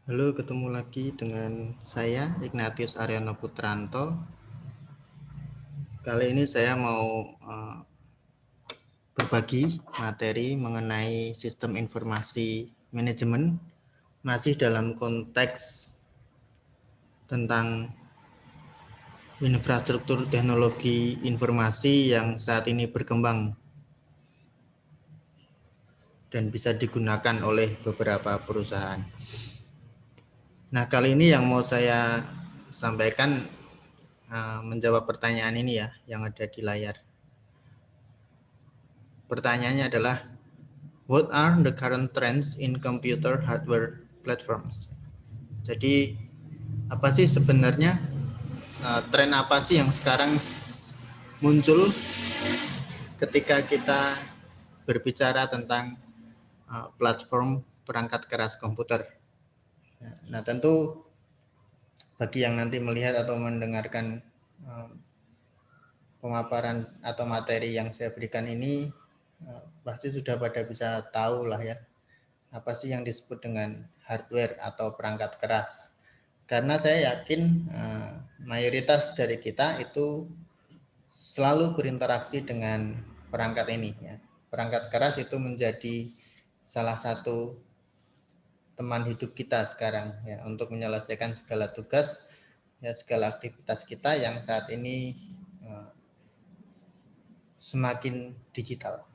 Halo, ketemu lagi dengan saya Ignatius Aryono Putranto. Kali ini saya mau berbagi materi mengenai sistem informasi manajemen, masih dalam konteks tentang infrastruktur teknologi informasi yang saat ini berkembang dan bisa digunakan oleh beberapa perusahaan. Nah, kali ini yang mau saya sampaikan menjawab pertanyaan ini ya yang ada di layar. Pertanyaannya adalah, what are the current trends in computer hardware platforms? Jadi apa sih sebenarnya tren apa sih yang sekarang muncul ketika kita berbicara tentang platform perangkat keras komputer? Nah, tentu bagi yang nanti melihat atau mendengarkan pemaparan atau materi yang saya berikan ini pasti sudah pada bisa tahu lah ya, apa sih yang disebut dengan hardware atau perangkat keras. Karena saya yakin mayoritas dari kita itu selalu berinteraksi dengan perangkat ini ya. Perangkat keras itu menjadi salah satu teman hidup kita sekarang ya, untuk menyelesaikan segala tugas ya, segala aktivitas kita yang saat ini semakin digital.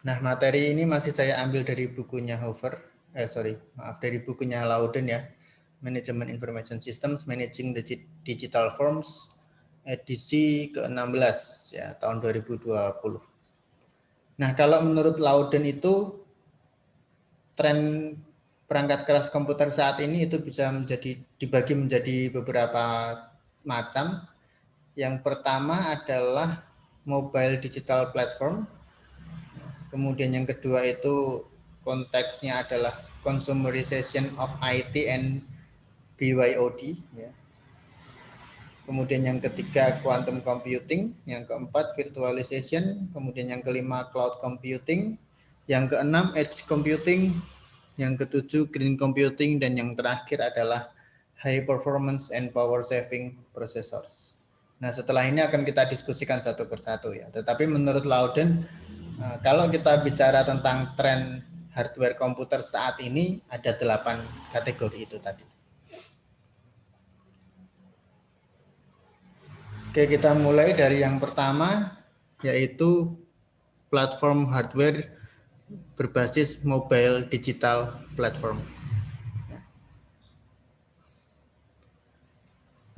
Nah, materi ini masih saya ambil dari bukunya dari bukunya Lauden ya, Management Information Systems Managing the Digital Forms, edisi ke-16 ya, tahun 2020. Nah, kalau menurut Lauden itu tren perangkat keras komputer saat ini itu bisa dibagi menjadi beberapa macam. Yang pertama adalah mobile digital platform. Kemudian yang kedua itu konteksnya adalah consumerization of IT and BYOD. Ya. Kemudian yang ketiga quantum computing, yang keempat virtualization, kemudian yang kelima cloud computing, yang keenam edge computing, yang ketujuh green computing, dan yang terakhir adalah high performance and power saving processors. Nah, setelah ini akan kita diskusikan satu persatu ya. Tetapi menurut Lauden, kalau kita bicara tentang tren hardware komputer saat ini ada 8 kategori itu tadi. Oke, kita mulai dari yang pertama, yaitu platform hardware berbasis mobile digital platform.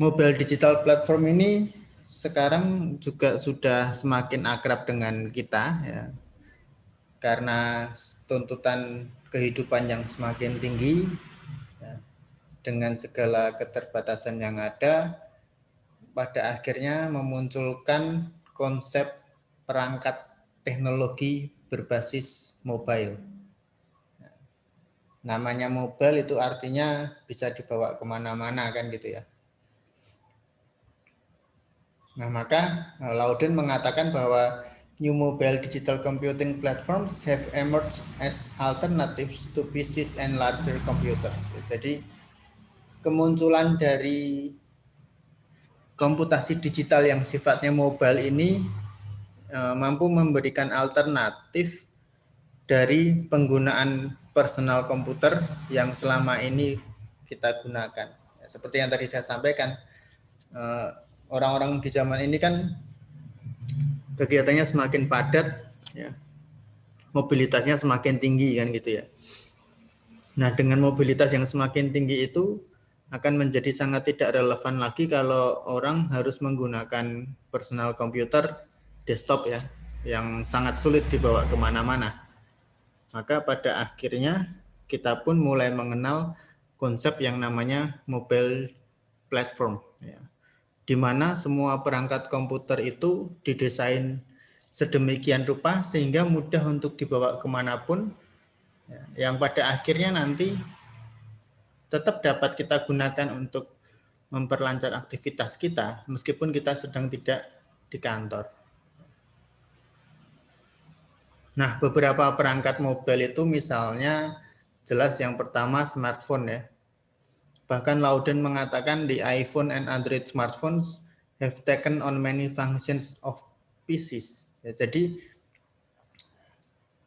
Mobile digital platform ini sekarang juga sudah semakin akrab dengan kita ya, karena tuntutan kehidupan yang semakin tinggi ya, dengan segala keterbatasan yang ada, pada akhirnya memunculkan konsep perangkat teknologi berbasis mobile. Namanya mobile itu artinya bisa dibawa kemana-mana kan gitu ya. Nah, maka Lauden mengatakan bahwa new mobile digital computing platforms have emerged as alternatives to PCs and larger computers. Jadi kemunculan dari komputasi digital yang sifatnya mobile ini mampu memberikan alternatif dari penggunaan personal komputer yang selama ini kita gunakan. Seperti yang tadi saya sampaikan, orang-orang di zaman ini kan kegiatannya semakin padat, ya, mobilitasnya semakin tinggi kan gitu ya. Nah, dengan mobilitas yang semakin tinggi itu akan menjadi sangat tidak relevan lagi kalau orang harus menggunakan personal komputer desktop ya, yang sangat sulit dibawa kemana-mana. Maka pada akhirnya kita pun mulai mengenal konsep yang namanya mobile platform, ya, di mana semua perangkat komputer itu didesain sedemikian rupa sehingga mudah untuk dibawa kemanapun, ya, yang pada akhirnya nanti tetap dapat kita gunakan untuk memperlancar aktivitas kita meskipun kita sedang tidak di kantor. Nah, beberapa perangkat mobile itu misalnya jelas yang pertama smartphone ya. Bahkan Loudon mengatakan the iPhone and Android smartphones have taken on many functions of PCs. Ya, jadi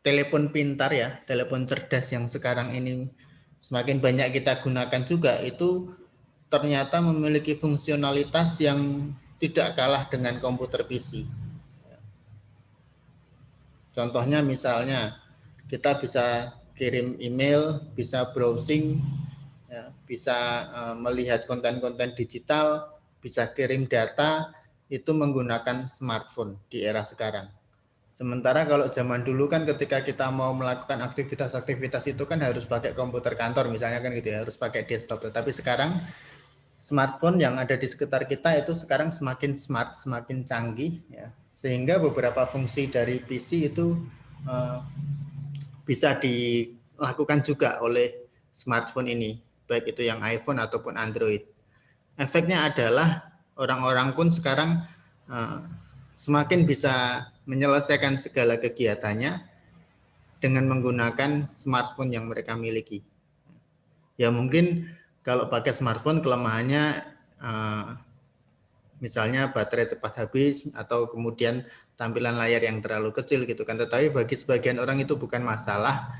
telepon pintar ya, telepon cerdas yang sekarang ini semakin banyak kita gunakan juga itu ternyata memiliki fungsionalitas yang tidak kalah dengan komputer PC. Contohnya misalnya kita bisa kirim email, bisa browsing, ya, bisa melihat konten-konten digital, bisa kirim data, itu menggunakan smartphone di era sekarang. Sementara kalau zaman dulu kan ketika kita mau melakukan aktivitas-aktivitas itu kan harus pakai komputer kantor misalnya kan gitu ya, harus pakai desktop. Tapi sekarang smartphone yang ada di sekitar kita itu sekarang semakin smart, semakin canggih ya. Sehingga beberapa fungsi dari PC itu bisa dilakukan juga oleh smartphone ini, baik itu yang iPhone ataupun Android. Efeknya adalah orang-orang pun sekarang semakin bisa menyelesaikan segala kegiatannya dengan menggunakan smartphone yang mereka miliki. Ya mungkin kalau pakai smartphone kelemahannya misalnya baterai cepat habis atau kemudian tampilan layar yang terlalu kecil gitu kan. Tetapi bagi sebagian orang itu bukan masalah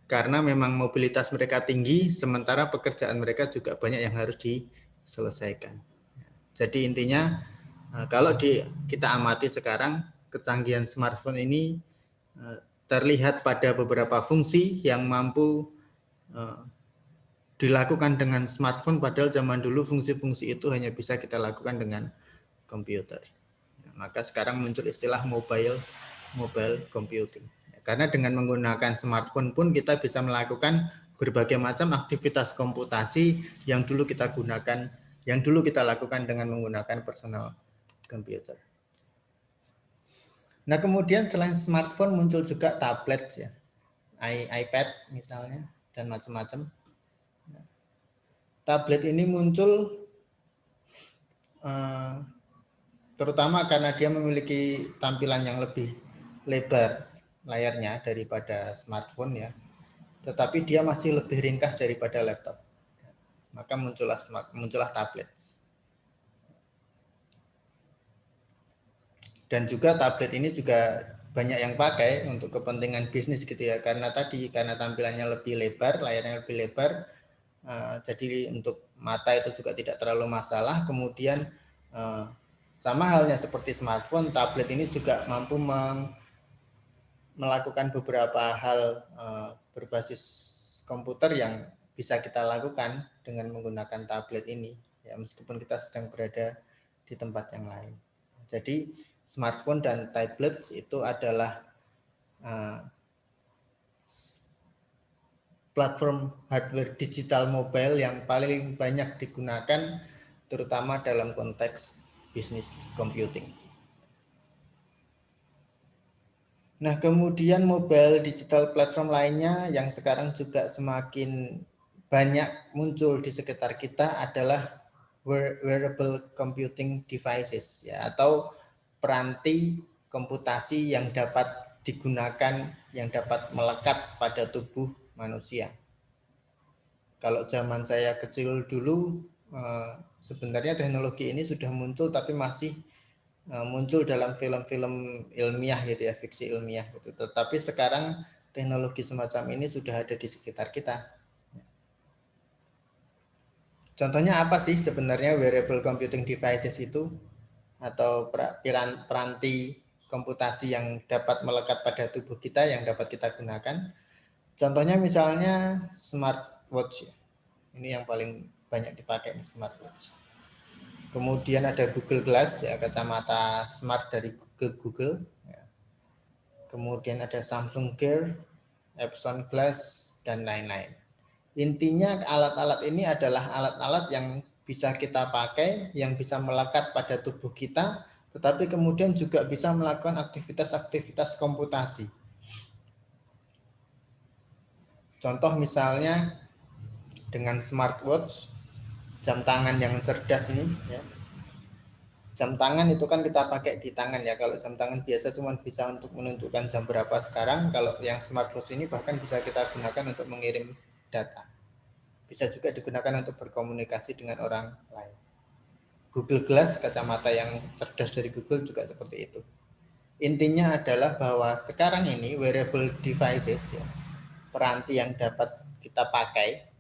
karena memang mobilitas mereka tinggi sementara pekerjaan mereka juga banyak yang harus diselesaikan. Jadi intinya kalau kita amati sekarang kecanggihan smartphone ini terlihat pada beberapa fungsi yang mampu dilakukan dengan smartphone padahal zaman dulu fungsi-fungsi itu hanya bisa kita lakukan dengan komputer. Maka sekarang muncul istilah mobile computing. Karena dengan menggunakan smartphone pun kita bisa melakukan berbagai macam aktivitas komputasi yang dulu kita gunakan, yang dulu kita lakukan dengan menggunakan personal computer. Nah, kemudian selain smartphone muncul juga tablet ya. iPad misalnya dan macam-macam. Tablet ini muncul terutama karena dia memiliki tampilan yang lebih lebar layarnya daripada smartphone ya. Tetapi dia masih lebih ringkas daripada laptop. Maka muncullah tablet. Dan juga tablet ini juga banyak yang pakai untuk kepentingan bisnis gitu ya. Karena tampilannya lebih lebar, layarnya lebih lebar, jadi untuk mata itu juga tidak terlalu masalah. Kemudian sama halnya seperti smartphone, tablet ini juga mampu melakukan beberapa hal berbasis komputer yang bisa kita lakukan dengan menggunakan tablet ini ya, meskipun kita sedang berada di tempat yang lain. Jadi smartphone dan tablet itu adalah platform hardware digital mobile yang paling banyak digunakan terutama dalam konteks bisnis computing. Nah, kemudian mobile digital platform lainnya yang sekarang juga semakin banyak muncul di sekitar kita adalah wearable computing devices ya, atau peranti komputasi yang dapat digunakan, yang dapat melekat pada tubuh manusia. Kalau zaman saya kecil dulu sebenarnya teknologi ini sudah muncul tapi masih muncul dalam film-film ilmiah gitu ya, fiksi ilmiah gitu. Tetapi sekarang teknologi semacam ini sudah ada di sekitar kita. Contohnya apa sih sebenarnya wearable computing devices itu atau peranti komputasi yang dapat melekat pada tubuh kita yang dapat kita gunakan? Contohnya misalnya smartwatch. Ini yang paling banyak dipakai nih, smartwatch. Kemudian ada Google Glass ya, kacamata smart dari Google. Ya. Kemudian ada Samsung Gear, Epson Glass dan lain-lain. Intinya alat-alat ini adalah alat-alat yang bisa kita pakai, yang bisa melekat pada tubuh kita, tetapi kemudian juga bisa melakukan aktivitas-aktivitas komputasi. Contoh misalnya dengan smartwatch, jam tangan yang cerdas ini ya, Jam tangan itu kan kita pakai di tangan ya. Kalau jam tangan biasa cuma bisa untuk menunjukkan jam berapa sekarang. Kalau yang smartwatch ini bahkan bisa kita gunakan untuk mengirim data. Bisa juga digunakan untuk berkomunikasi dengan orang lain. Google Glass, kacamata yang cerdas dari Google juga seperti itu. Intinya adalah bahwa sekarang ini wearable devices ya, peranti yang dapat kita pakai,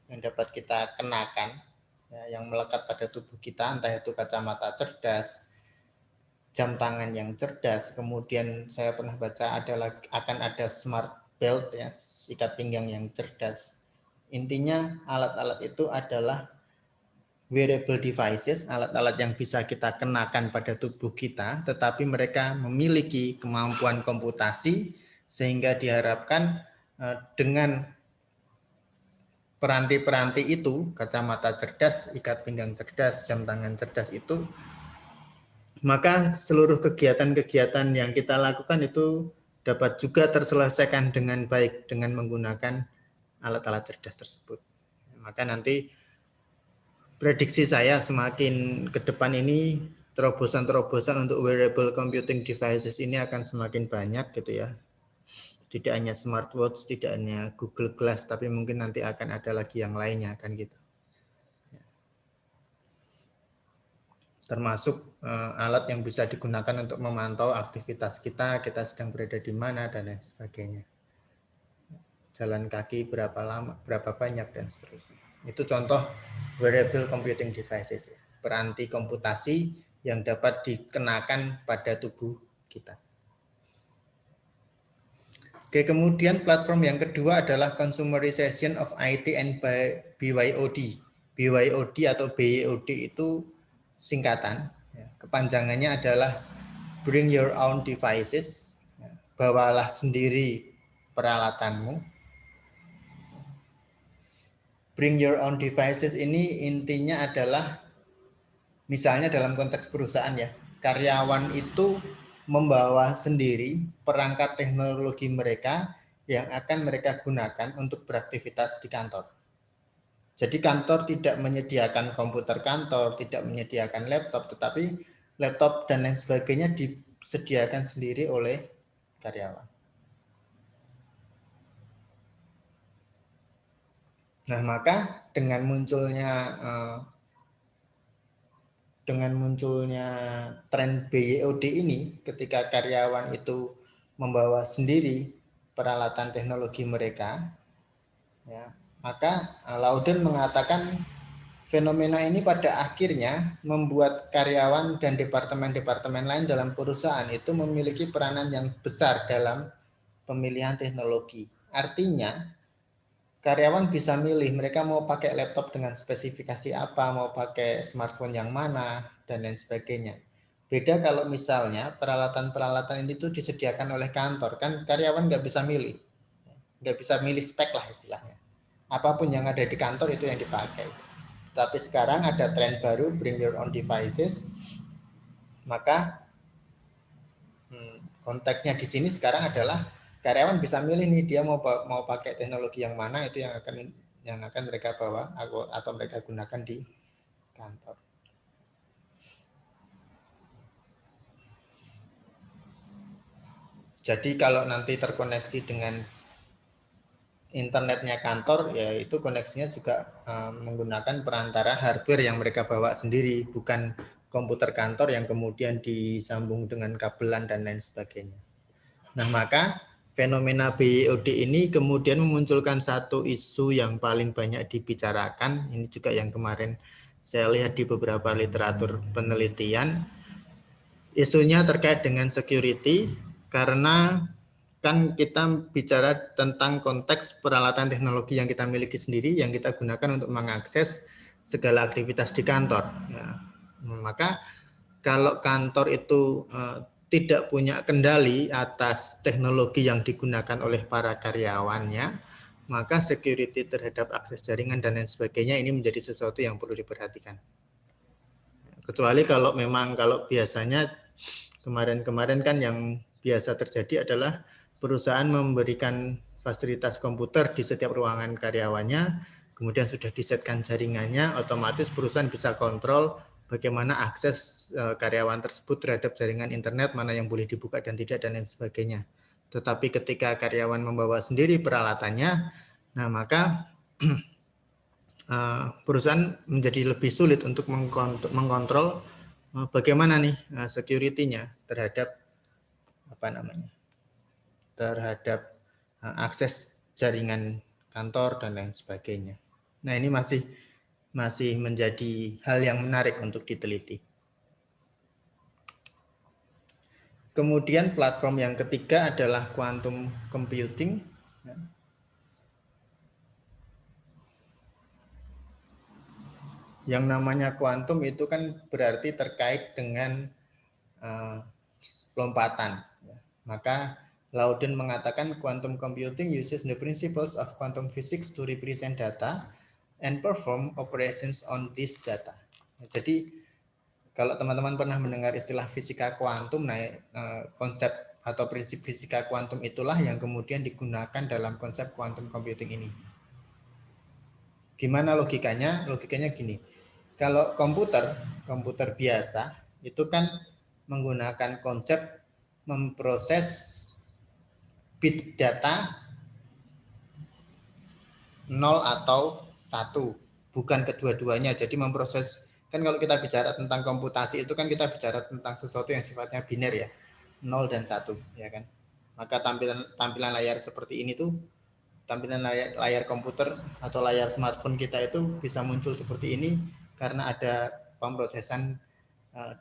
yang dapat kita kenakan, ya, yang melekat pada tubuh kita, entah itu kacamata cerdas, jam tangan yang cerdas, kemudian saya pernah baca akan ada smart belt ya, ikat pinggang yang cerdas. Intinya alat-alat itu adalah wearable devices, alat-alat yang bisa kita kenakan pada tubuh kita, tetapi mereka memiliki kemampuan komputasi sehingga diharapkan dengan peranti-peranti itu, kacamata cerdas, ikat pinggang cerdas, jam tangan cerdas itu, maka seluruh kegiatan-kegiatan yang kita lakukan itu dapat juga terselesaikan dengan baik dengan menggunakan alat-alat cerdas tersebut. Maka nanti prediksi saya semakin ke depan ini terobosan-terobosan untuk wearable computing devices ini akan semakin banyak gitu ya. Tidak hanya smartwatch, tidak hanya Google Glass, tapi mungkin nanti akan ada lagi yang lainnya kan gitu. Termasuk alat yang bisa digunakan untuk memantau aktivitas kita sedang berada di mana dan lain sebagainya. Jalan kaki berapa lama, berapa banyak dan seterusnya. Itu contoh wearable computing devices, peranti komputasi yang dapat dikenakan pada tubuh kita. Oke, kemudian platform yang kedua adalah consumerization of IT and BYOD. BYOD atau BYOD itu singkatan, kepanjangannya adalah bring your own devices, bawalah sendiri peralatanmu. Bring your own devices ini intinya adalah misalnya dalam konteks perusahaan ya, karyawan itu membawa sendiri perangkat teknologi mereka yang akan mereka gunakan untuk beraktivitas di kantor. Jadi kantor tidak menyediakan komputer kantor, tidak menyediakan laptop, tetapi laptop dan lain sebagainya disediakan sendiri oleh karyawan. Nah, maka dengan munculnya tren BYOD ini, ketika karyawan itu membawa sendiri peralatan teknologi mereka, ya, maka Lauden mengatakan fenomena ini pada akhirnya membuat karyawan dan departemen-departemen lain dalam perusahaan itu memiliki peranan yang besar dalam pemilihan teknologi. Artinya, karyawan bisa milih mereka mau pakai laptop dengan spesifikasi apa, mau pakai smartphone yang mana, dan lain sebagainya. Beda kalau misalnya peralatan-peralatan ini tuh disediakan oleh kantor, kan karyawan nggak bisa milih. Nggak bisa milih spek lah istilahnya. Apapun yang ada di kantor itu yang dipakai. Tapi sekarang ada tren baru, bring your own devices. Maka konteksnya di sini sekarang adalah karyawan bisa milih nih dia mau pakai teknologi yang mana, itu yang akan mereka bawa atau mereka gunakan di kantor. Jadi kalau nanti terkoneksi dengan internetnya kantor, ya itu koneksinya juga menggunakan perantara hardware yang mereka bawa sendiri, bukan komputer kantor yang kemudian disambung dengan kabelan dan lain sebagainya. Nah, maka fenomena BYOD ini kemudian memunculkan satu isu yang paling banyak dibicarakan. Ini juga yang kemarin saya lihat di beberapa literatur penelitian. Isunya terkait dengan security, karena kan kita bicara tentang konteks peralatan teknologi yang kita miliki sendiri, yang kita gunakan untuk mengakses segala aktivitas di kantor. Ya. Maka kalau kantor itu tidak punya kendali atas teknologi yang digunakan oleh para karyawannya, maka security terhadap akses jaringan dan lain sebagainya ini menjadi sesuatu yang perlu diperhatikan. Kecuali kalau biasanya kemarin kan yang biasa terjadi adalah perusahaan memberikan fasilitas komputer di setiap ruangan karyawannya, kemudian sudah disetkan jaringannya, otomatis perusahaan bisa kontrol bagaimana akses karyawan tersebut terhadap jaringan internet, mana yang boleh dibuka dan tidak, dan lain sebagainya. Tetapi ketika karyawan membawa sendiri peralatannya, nah maka perusahaan menjadi lebih sulit untuk mengkontrol bagaimana nih security-nya terhadap terhadap akses jaringan kantor dan lain sebagainya. Nah, ini masih menjadi hal yang menarik untuk diteliti. Kemudian platform yang ketiga adalah quantum computing. Yang namanya kuantum itu kan berarti terkait dengan lompatan. Maka Lauden mengatakan quantum computing uses the principles of quantum physics to represent data and perform operations on this data. Jadi kalau teman-teman pernah mendengar istilah fisika kuantum, nah konsep atau prinsip fisika kuantum itulah yang kemudian digunakan dalam konsep quantum computing ini. Gimana logikanya? Logikanya gini. Kalau komputer biasa itu kan menggunakan konsep memproses bit data 0 atau 1, bukan kedua-duanya. Jadi memproses, kan kalau kita bicara tentang komputasi itu kan kita bicara tentang sesuatu yang sifatnya biner ya, 0 dan 1, ya kan. Maka tampilan layar seperti ini tuh, tampilan layar komputer atau layar smartphone kita itu bisa muncul seperti ini karena ada pemrosesan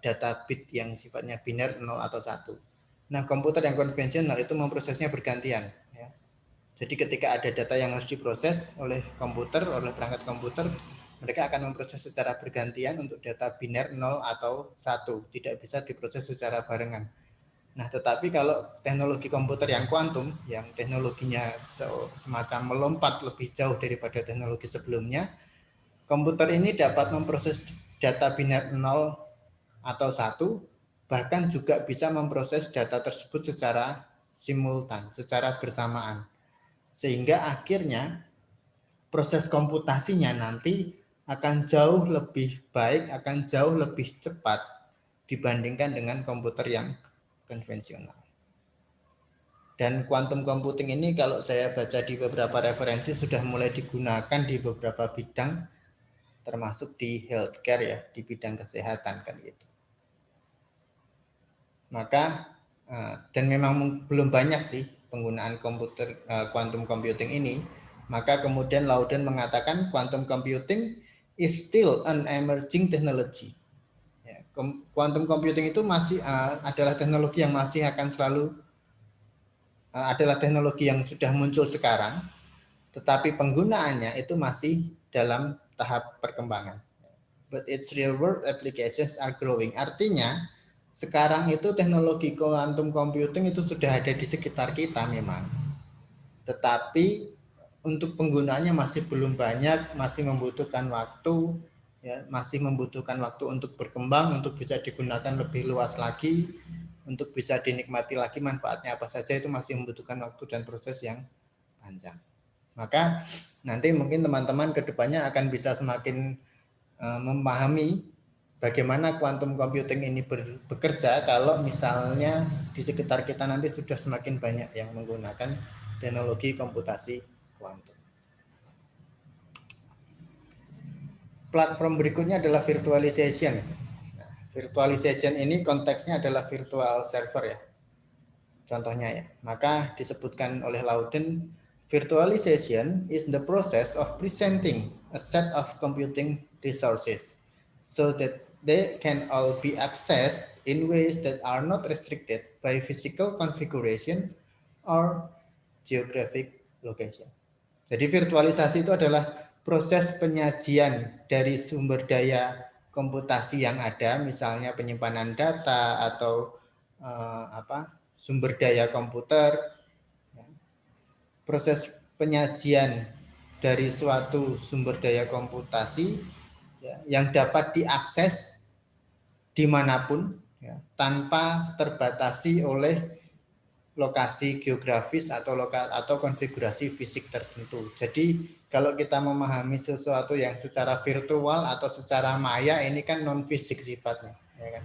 data bit yang sifatnya biner 0 atau 1. Nah, komputer yang konvensional itu memprosesnya bergantian. Ya. Jadi ketika ada data yang harus diproses oleh komputer, oleh perangkat komputer, mereka akan memproses secara bergantian untuk data biner 0 atau 1. Tidak bisa diproses secara barengan. Nah, tetapi kalau teknologi komputer yang kuantum, yang teknologinya semacam melompat lebih jauh daripada teknologi sebelumnya, komputer ini dapat memproses data biner 0 atau 1, bahkan juga bisa memproses data tersebut secara simultan, secara bersamaan. Sehingga akhirnya proses komputasinya nanti akan jauh lebih baik, akan jauh lebih cepat dibandingkan dengan komputer yang konvensional. Dan quantum computing ini kalau saya baca di beberapa referensi sudah mulai digunakan di beberapa bidang, termasuk di healthcare ya, di bidang kesehatan kan gitu. Maka dan memang belum banyak sih penggunaan komputer quantum computing ini, maka kemudian Lauden mengatakan quantum computing is still an emerging technology. Ya, quantum computing itu masih adalah teknologi yang masih akan selalu adalah teknologi yang sudah muncul sekarang, tetapi penggunaannya itu masih dalam tahap perkembangan. But its real world applications are growing. Artinya sekarang itu teknologi quantum computing itu sudah ada di sekitar kita memang. Tetapi untuk penggunaannya masih belum banyak, masih membutuhkan waktu, ya, masih membutuhkan waktu untuk berkembang, untuk bisa digunakan lebih luas lagi, untuk bisa dinikmati lagi manfaatnya apa saja, itu masih membutuhkan waktu dan proses yang panjang. Maka nanti mungkin teman-teman kedepannya akan bisa semakin memahami bagaimana quantum computing ini bekerja kalau misalnya di sekitar kita nanti sudah semakin banyak yang menggunakan teknologi komputasi kuantum. Platform berikutnya adalah virtualization. Nah, virtualization ini konteksnya adalah virtual server ya. Contohnya ya. Maka disebutkan oleh Lauden, virtualization is the process of presenting a set of computing resources so that they can all be accessed in ways that are not restricted by physical configuration or geographic location. Jadi virtualisasi itu adalah proses penyajian dari sumber daya komputasi yang ada, misalnya penyimpanan data atau sumber daya komputer, proses penyajian dari suatu sumber daya komputasi ya, yang dapat diakses dimanapun ya, tanpa terbatasi oleh lokasi geografis atau konfigurasi fisik tertentu. Jadi kalau kita memahami sesuatu yang secara virtual atau secara maya, ini kan non fisik sifatnya, ya kan?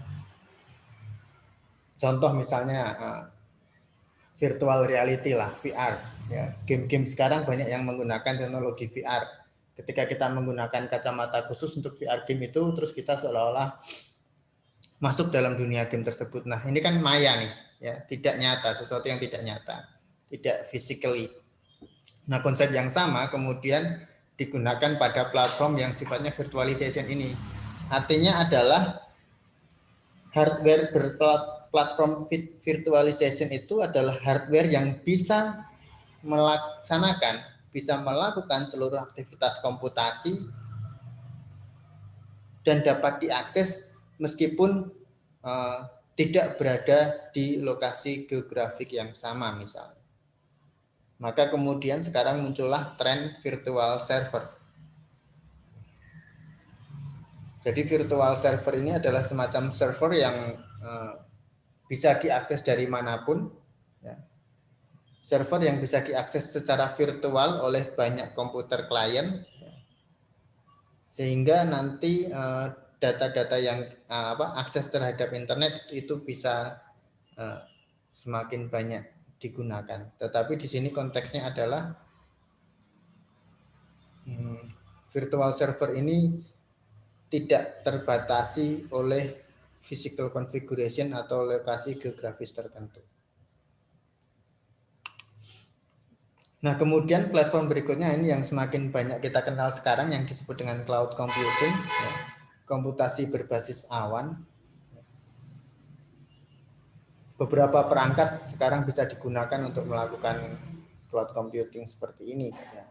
Contoh misalnya virtual reality lah, VR. Ya, game-game sekarang banyak yang menggunakan teknologi VR. Ketika kita menggunakan kacamata khusus untuk VR game itu, terus kita seolah-olah masuk dalam dunia game tersebut. Nah, ini kan maya nih, ya, tidak nyata, sesuatu yang tidak nyata, tidak physically. Nah, konsep yang sama kemudian digunakan pada platform yang sifatnya virtualization ini. Artinya adalah hardware berplatform virtualization itu adalah hardware yang bisa melakukan seluruh aktivitas komputasi dan dapat diakses meskipun tidak berada di lokasi geografik yang sama misalnya. Maka kemudian sekarang muncullah tren virtual server. Jadi virtual server ini adalah semacam server yang bisa diakses dari manapun, ya. Server yang bisa diakses secara virtual oleh banyak komputer klien, sehingga nanti data-data yang akses terhadap internet itu bisa semakin banyak digunakan. Tetapi di sini konteksnya adalah virtual server ini tidak terbatasi oleh physical configuration atau lokasi geografis tertentu. Nah, kemudian platform berikutnya ini yang semakin banyak kita kenal sekarang yang disebut dengan cloud computing, ya, komputasi berbasis awan. Beberapa perangkat sekarang bisa digunakan untuk melakukan cloud computing seperti ini. Ya.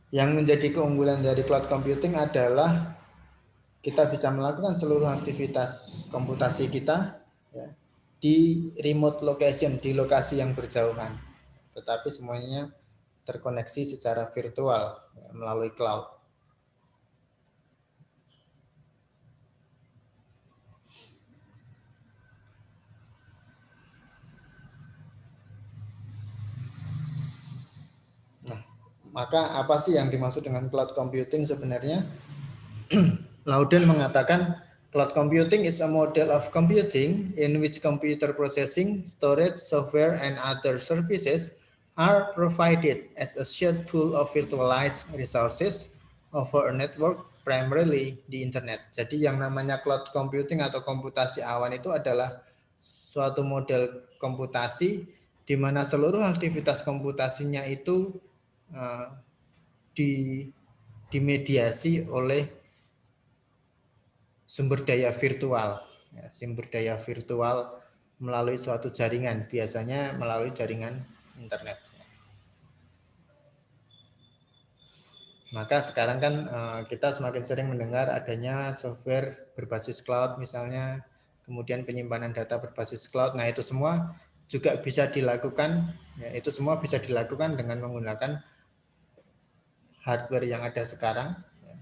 Yang menjadi keunggulan dari cloud computing adalah kita bisa melakukan seluruh aktivitas komputasi kita, ya, di remote location, di lokasi yang berjauhan. Tetapi semuanya terkoneksi secara virtual, ya, melalui cloud. Nah, maka apa sih yang dimaksud dengan cloud computing sebenarnya? Lauden mengatakan cloud computing is a model of computing in which computer processing, storage, software, and other services are provided as a shared pool of virtualized resources over a network, primarily di internet. Jadi yang namanya cloud computing atau komputasi awan itu adalah suatu model komputasi di mana seluruh aktivitas komputasinya itu dimediasi oleh sumber daya virtual, ya, sumber daya virtual melalui suatu jaringan, biasanya melalui jaringan internet. Maka sekarang kan kita semakin sering mendengar adanya software berbasis cloud misalnya, kemudian penyimpanan data berbasis cloud. Nah, itu semua juga bisa dilakukan, ya, itu semua bisa dilakukan dengan menggunakan hardware yang ada sekarang, ya,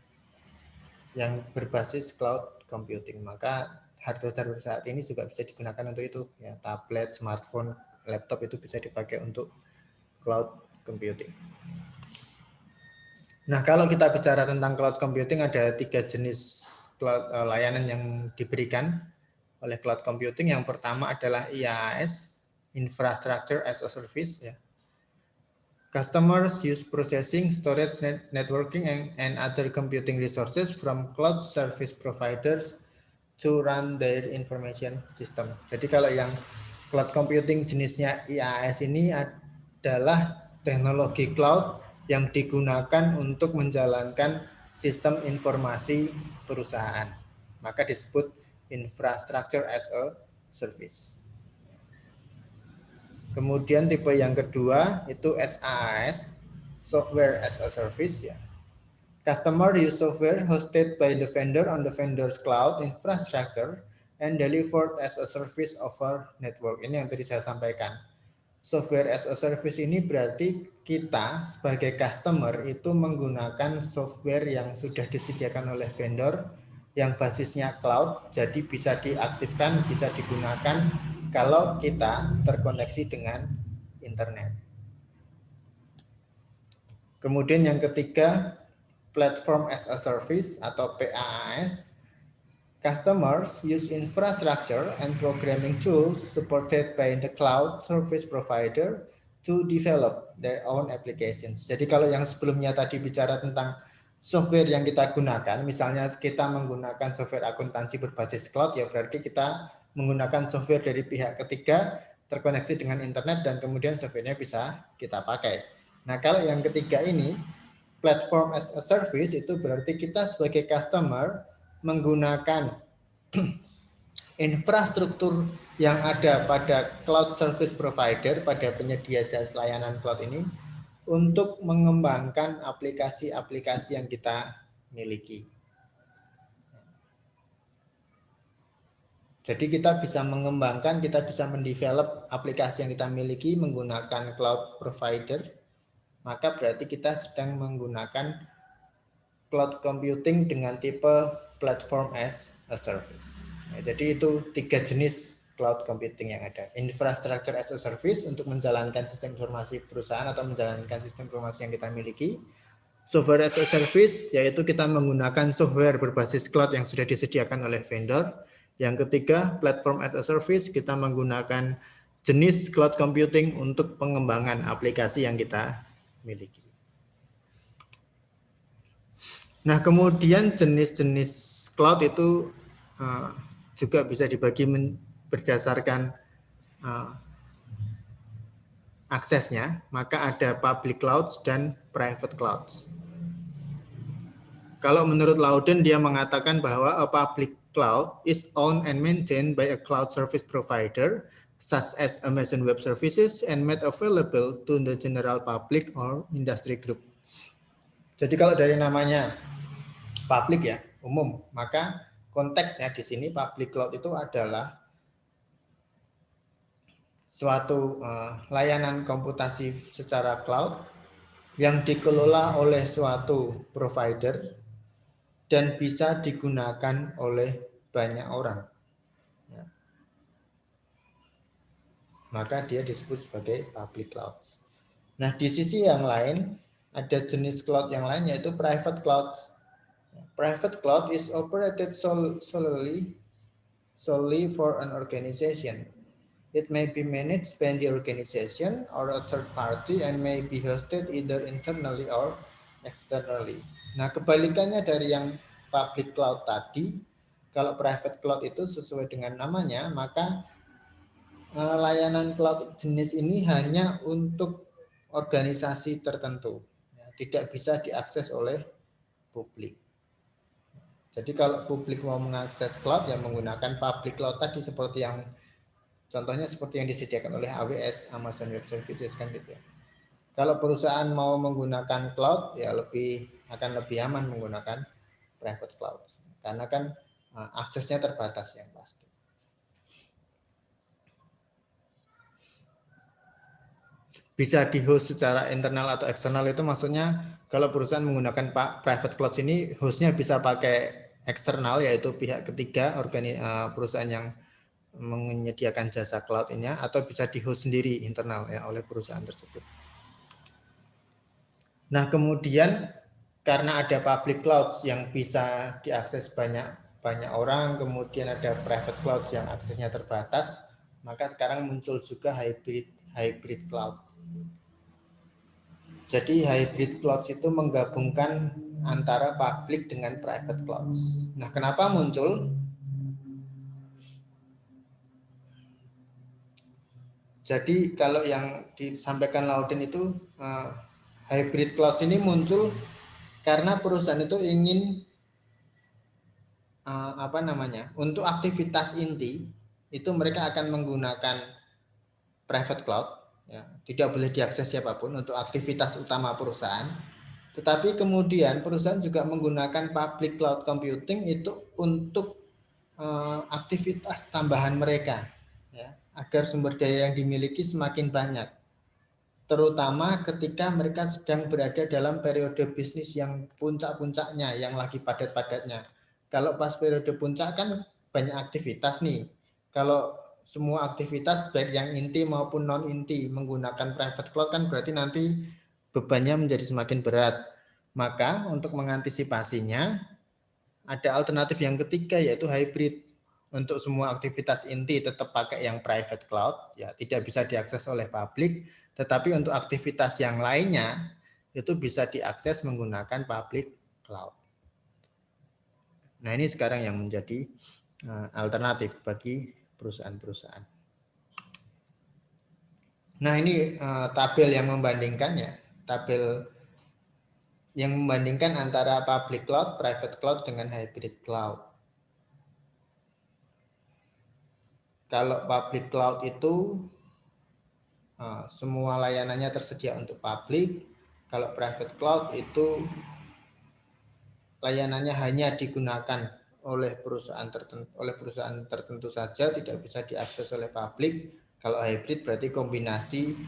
yang berbasis cloud computing. Maka hardware saat ini juga bisa digunakan untuk itu, ya, tablet, smartphone, laptop itu bisa dipakai untuk cloud computing. Nah, kalau kita bicara tentang cloud computing, ada 3 jenis cloud, layanan yang diberikan oleh cloud computing. Yang pertama adalah IaaS, Infrastructure as a Service, ya. Customers use processing, storage, networking, and other computing resources from cloud service providers to run their information system. Jadi kalau yang cloud computing jenisnya IaaS ini adalah teknologi cloud yang digunakan untuk menjalankan sistem informasi perusahaan. Maka disebut infrastructure as a service. Kemudian tipe yang kedua itu SaaS, Software as a Service, ya. Customer use software hosted by the vendor on the vendor's cloud infrastructure and delivered as a service over network. Ini yang tadi saya sampaikan. Software as a service ini berarti kita sebagai customer itu menggunakan software yang sudah disediakan oleh vendor yang basisnya cloud, jadi bisa diaktifkan, bisa digunakan kalau kita terkoneksi dengan internet. Kemudian yang ketiga, platform as a service atau PaaS. Customers use infrastructure and programming tools supported by the cloud service provider to develop their own applications. Jadi kalau yang sebelumnya tadi bicara tentang software yang kita gunakan, misalnya kita menggunakan software akuntansi berbasis cloud, ya berarti kita menggunakan software dari pihak ketiga terkoneksi dengan internet dan kemudian softwarenya bisa kita pakai. Nah, kalau yang ketiga ini, platform as a service, itu berarti kita sebagai customer menggunakan infrastruktur yang ada pada cloud service provider, pada penyedia jasa layanan cloud ini, untuk mengembangkan aplikasi-aplikasi yang kita miliki. Jadi kita bisa mengembangkan, kita bisa mendevelop aplikasi yang kita miliki menggunakan cloud provider, maka berarti kita sedang menggunakan cloud computing dengan tipe platform as a service. Nah, jadi itu 3 jenis cloud computing yang ada. Infrastructure as a service untuk menjalankan sistem informasi perusahaan atau menjalankan sistem informasi yang kita miliki. Software as a service, yaitu kita menggunakan software berbasis cloud yang sudah disediakan oleh vendor. Yang ketiga, platform as a service, kita menggunakan jenis cloud computing untuk pengembangan aplikasi yang kita miliki. Nah, kemudian jenis-jenis cloud itu juga bisa dibagi berdasarkan aksesnya, maka ada public clouds dan private clouds. Kalau menurut Loudon, dia mengatakan bahwa a public cloud is owned and maintained by a cloud service provider such as Amazon Web Services and made available to the general public or industry group. Jadi kalau dari namanya public ya, umum, maka konteksnya di sini public cloud itu adalah suatu layanan komputasi secara cloud yang dikelola oleh suatu provider dan bisa digunakan oleh banyak orang. Ya. Maka dia disebut sebagai public cloud. Nah, di sisi yang lain ada jenis cloud yang lain yaitu private cloud. Private cloud is operated solely for an organization. It may be managed by the organization or a third party and may be hosted either internally or externally. Nah, kebalikannya dari yang public cloud tadi, kalau private cloud itu sesuai dengan namanya, maka layanan cloud jenis ini hanya untuk organisasi tertentu, tidak bisa diakses oleh publik. Jadi kalau publik mau mengakses cloud, ya menggunakan public cloud tadi, seperti yang contohnya seperti yang disediakan oleh AWS, Amazon Web Services kan gitu ya. Kalau perusahaan mau menggunakan cloud, ya akan lebih aman menggunakan private cloud, karena kan aksesnya terbatas yang pasti. Bisa di-host secara internal atau eksternal, itu maksudnya kalau perusahaan menggunakan private cloud ini, hostnya bisa pakai eksternal, yaitu pihak ketiga, perusahaan yang menyediakan jasa cloud ini, atau bisa di-host sendiri internal ya oleh perusahaan tersebut. Nah, kemudian karena ada public cloud yang bisa diakses banyak orang, kemudian ada private cloud yang aksesnya terbatas, maka sekarang muncul juga hybrid cloud. Jadi hybrid cloud itu menggabungkan antara public dengan private cloud. Nah, kenapa muncul? Jadi kalau yang disampaikan Loudon itu hybrid cloud ini muncul karena perusahaan itu ingin untuk aktivitas inti itu mereka akan menggunakan private cloud, ya, tidak boleh diakses siapapun untuk aktivitas utama perusahaan. Tetapi kemudian perusahaan juga menggunakan public cloud computing itu untuk aktivitas tambahan mereka, ya, agar sumber daya yang dimiliki semakin banyak, terutama ketika mereka sedang berada dalam periode bisnis yang puncak-puncaknya, yang lagi padat-padatnya. Kalau pas periode puncak kan banyak aktivitas nih. Kalau semua aktivitas baik yang inti maupun non inti menggunakan private cloud kan berarti nanti bebannya menjadi semakin berat. Maka untuk mengantisipasinya ada alternatif yang ketiga yaitu hybrid. Untuk semua aktivitas inti tetap pakai yang private cloud, ya tidak bisa diakses oleh publik, tetapi untuk aktivitas yang lainnya itu bisa diakses menggunakan public cloud. Nah, ini sekarang yang menjadi alternatif bagi perusahaan-perusahaan. Nah, ini tabel yang membandingkan ya, tabel yang membandingkan antara public cloud, private cloud dengan hybrid cloud. Kalau public cloud itu semua layanannya tersedia untuk publik. Kalau private cloud itu layanannya hanya digunakan oleh perusahaan tertentu saja, tidak bisa diakses oleh publik. Kalau hybrid berarti kombinasi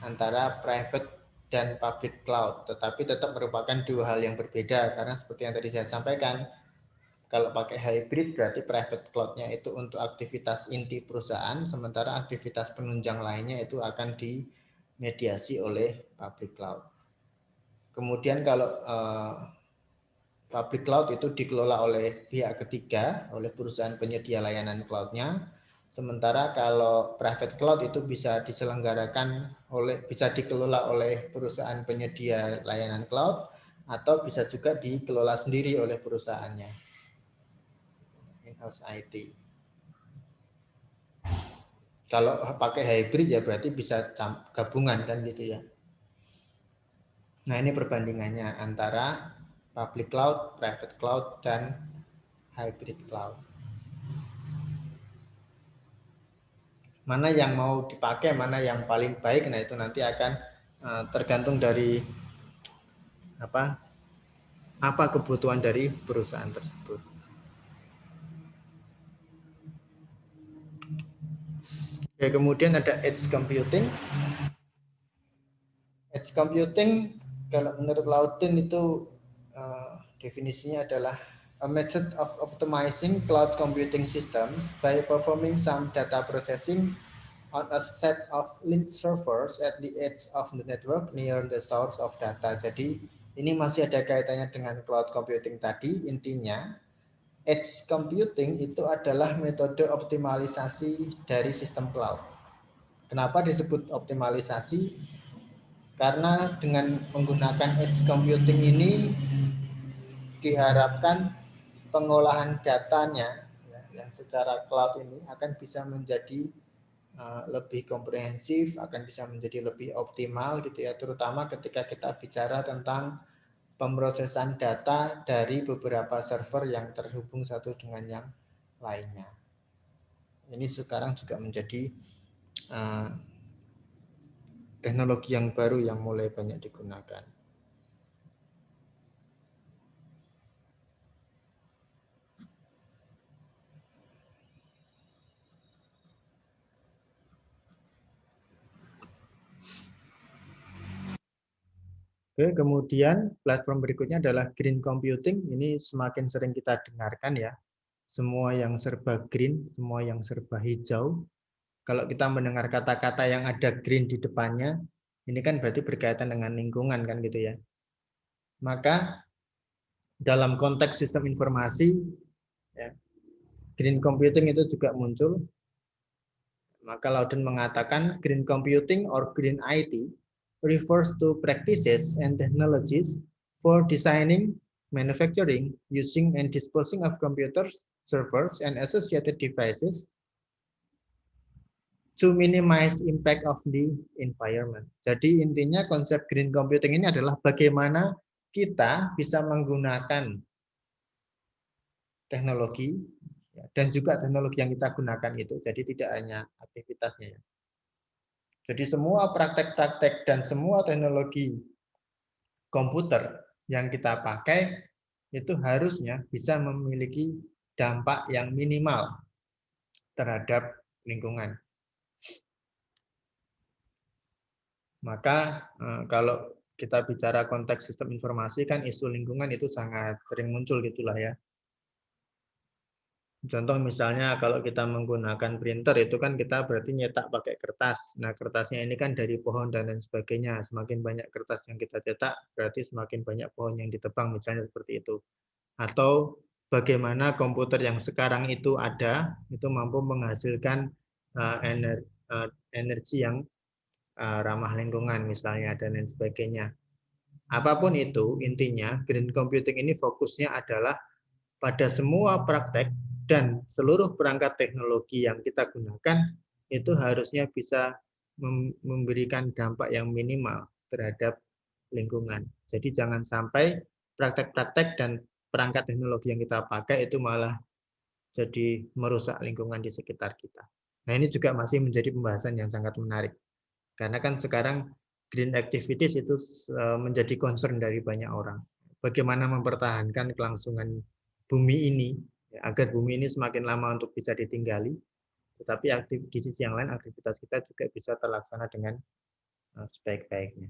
antara private dan public cloud, tetapi tetap merupakan dua hal yang berbeda karena seperti yang tadi saya sampaikan, kalau pakai hybrid berarti private cloud-nya itu untuk aktivitas inti perusahaan, sementara aktivitas penunjang lainnya itu akan dimediasi oleh public cloud. Kemudian kalau public cloud itu dikelola oleh pihak ketiga, oleh perusahaan penyedia layanan cloud-nya. Sementara kalau private cloud itu bisa diselenggarakan bisa dikelola oleh perusahaan penyedia layanan cloud atau bisa juga dikelola sendiri oleh perusahaannya. In-house IT. Kalau pakai hybrid ya berarti bisa gabungan kan gitu ya. Nah, ini perbandingannya antara public cloud, private cloud, dan hybrid cloud. Mana yang mau dipakai, mana yang paling baik, nah itu nanti akan tergantung dari apa kebutuhan dari perusahaan tersebut. Oke, kemudian ada edge computing. Edge computing kalau menurut Lauten itu definisinya adalah a method of optimizing cloud computing systems by performing some data processing on a set of linked servers at the edge of the network near the source of data. Jadi ini masih ada kaitannya dengan cloud computing tadi. Intinya edge computing itu adalah metode optimalisasi dari sistem cloud. Kenapa disebut optimalisasi? Karena dengan menggunakan edge computing ini diharapkan pengolahan datanya yang secara cloud ini akan bisa menjadi lebih komprehensif, akan bisa menjadi lebih optimal gitu ya, terutama ketika kita bicara tentang pemrosesan data dari beberapa server yang terhubung satu dengan yang lainnya. Ini sekarang juga menjadi teknologi yang baru yang mulai banyak digunakan. Oke, kemudian platform berikutnya adalah green computing. Ini semakin sering kita dengarkan ya. Semua yang serba green, semua yang serba hijau. Kalau kita mendengar kata-kata yang ada green di depannya, ini kan berarti berkaitan dengan lingkungan kan gitu ya. Maka dalam konteks sistem informasi, ya, green computing itu juga muncul. Maka Lauden mengatakan green computing or green IT refers to practices and technologies for designing, manufacturing, using and disposing of computers, servers, and associated devices to minimize impact of the environment. Jadi intinya konsep green computing ini adalah bagaimana kita bisa menggunakan teknologi dan juga teknologi yang kita gunakan itu. Jadi tidak hanya aktivitasnya ya. Jadi semua praktek-praktek dan semua teknologi komputer yang kita pakai itu harusnya bisa memiliki dampak yang minimal terhadap lingkungan. Maka kalau kita bicara konteks sistem informasi kan isu lingkungan itu sangat sering muncul gitulah ya. Contoh misalnya kalau kita menggunakan printer itu kan kita berarti nyetak pakai kertas. Nah, kertasnya ini kan dari pohon dan lain sebagainya. Semakin banyak kertas yang kita cetak, berarti semakin banyak pohon yang ditebang, misalnya seperti itu. Atau bagaimana komputer yang sekarang itu ada, itu mampu menghasilkan energi yang ramah lingkungan misalnya dan lain sebagainya. Apapun itu, intinya green computing ini fokusnya adalah pada semua praktek dan seluruh perangkat teknologi yang kita gunakan itu harusnya bisa memberikan dampak yang minimal terhadap lingkungan. Jadi jangan sampai praktek-praktek dan perangkat teknologi yang kita pakai itu malah jadi merusak lingkungan di sekitar kita. Nah, ini juga masih menjadi pembahasan yang sangat menarik. Karena kan sekarang green activities itu menjadi concern dari banyak orang. Bagaimana mempertahankan kelangsungan bumi ini agar bumi ini semakin lama untuk bisa ditinggali, tetapi di sisi yang lain aktivitas kita juga bisa terlaksana dengan sebaik-baiknya.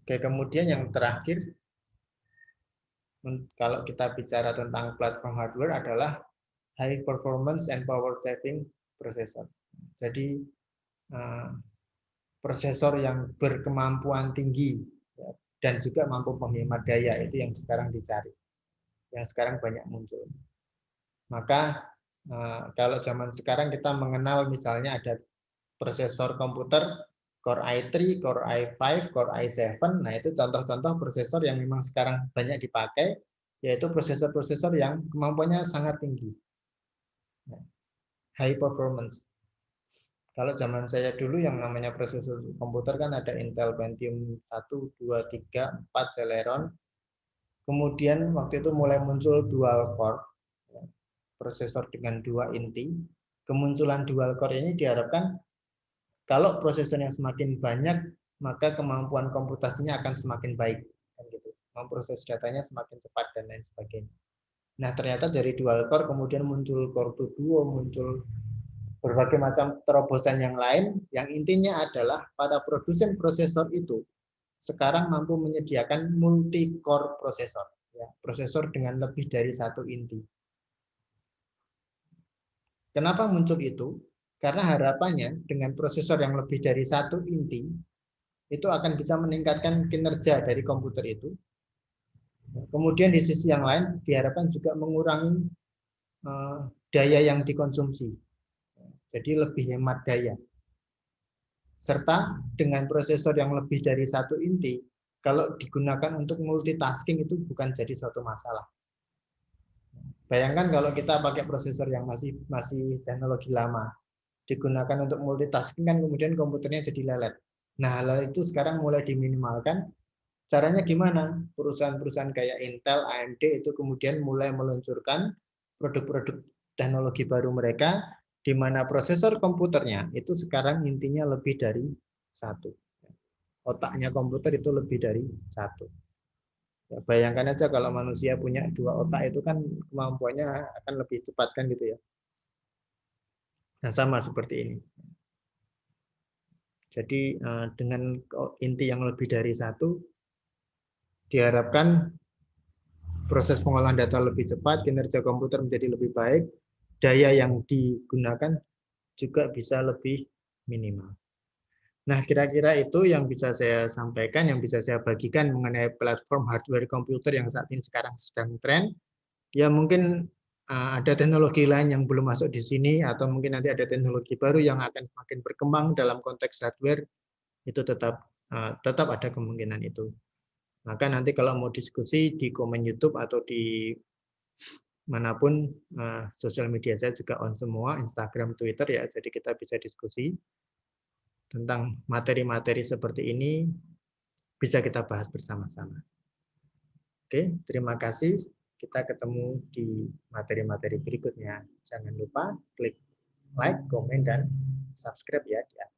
Oke, kemudian yang terakhir, kalau kita bicara tentang platform hardware adalah high performance and power saving processor. Jadi prosesor yang berkemampuan tinggi dan juga mampu menghemat daya itu yang sekarang dicari, yang sekarang banyak muncul. Maka kalau zaman sekarang kita mengenal misalnya ada prosesor komputer Core i3, Core i5, Core i7. Nah, itu contoh-contoh prosesor yang memang sekarang banyak dipakai, yaitu prosesor-prosesor yang kemampuannya sangat tinggi. High performance. Kalau zaman saya dulu yang namanya prosesor komputer kan ada Intel Pentium 1, 2, 3, 4 Celeron. Kemudian waktu itu mulai muncul dual core, prosesor dengan 2 inti. Kemunculan dual core ini diharapkan kalau prosesornya semakin banyak, maka kemampuan komputasinya akan semakin baik. Memproses datanya semakin cepat dan lain sebagainya. Nah, ternyata dari dual core kemudian muncul core 2 duo, muncul berbagai macam terobosan yang lain, yang intinya adalah pada produsen prosesor itu sekarang mampu menyediakan multi-core prosesor, prosesor dengan lebih dari 1 inti. Kenapa muncul itu? Karena harapannya dengan prosesor yang lebih dari 1 inti, itu akan bisa meningkatkan kinerja dari komputer itu. Kemudian di sisi yang lain, diharapkan juga mengurangi daya yang dikonsumsi. Jadi lebih hemat daya. Serta dengan prosesor yang lebih dari 1 inti, kalau digunakan untuk multitasking itu bukan jadi suatu masalah. Bayangkan kalau kita pakai prosesor yang masih teknologi lama, digunakan untuk multitasking kan kemudian komputernya jadi lelet. Nah, hal itu sekarang mulai diminimalkan. Caranya gimana? Perusahaan-perusahaan kayak Intel, AMD itu kemudian mulai meluncurkan produk-produk teknologi baru mereka, di mana prosesor komputernya itu sekarang intinya lebih dari 1. Otaknya komputer itu lebih dari 1. Ya, bayangkan aja kalau manusia punya 2 otak itu kan kemampuannya akan lebih cepat kan gitu ya. Nah, sama seperti ini. Jadi dengan inti yang lebih dari 1, diharapkan proses pengolahan data lebih cepat, kinerja komputer menjadi lebih baik, daya yang digunakan juga bisa lebih minimal. Nah, kira-kira itu yang bisa saya sampaikan, yang bisa saya bagikan mengenai platform hardware komputer yang saat ini sekarang sedang tren. Ya mungkin ada teknologi lain yang belum masuk di sini, atau mungkin nanti ada teknologi baru yang akan semakin berkembang dalam konteks hardware, itu tetap ada kemungkinan itu. Maka nanti kalau mau diskusi di komen YouTube atau di manapun, sosial media saya juga on semua, Instagram, Twitter ya, jadi kita bisa diskusi tentang materi-materi seperti ini, bisa kita bahas bersama-sama. Oke, terima kasih. Kita ketemu di materi-materi berikutnya. Jangan lupa klik like, komen, dan subscribe ya di atas.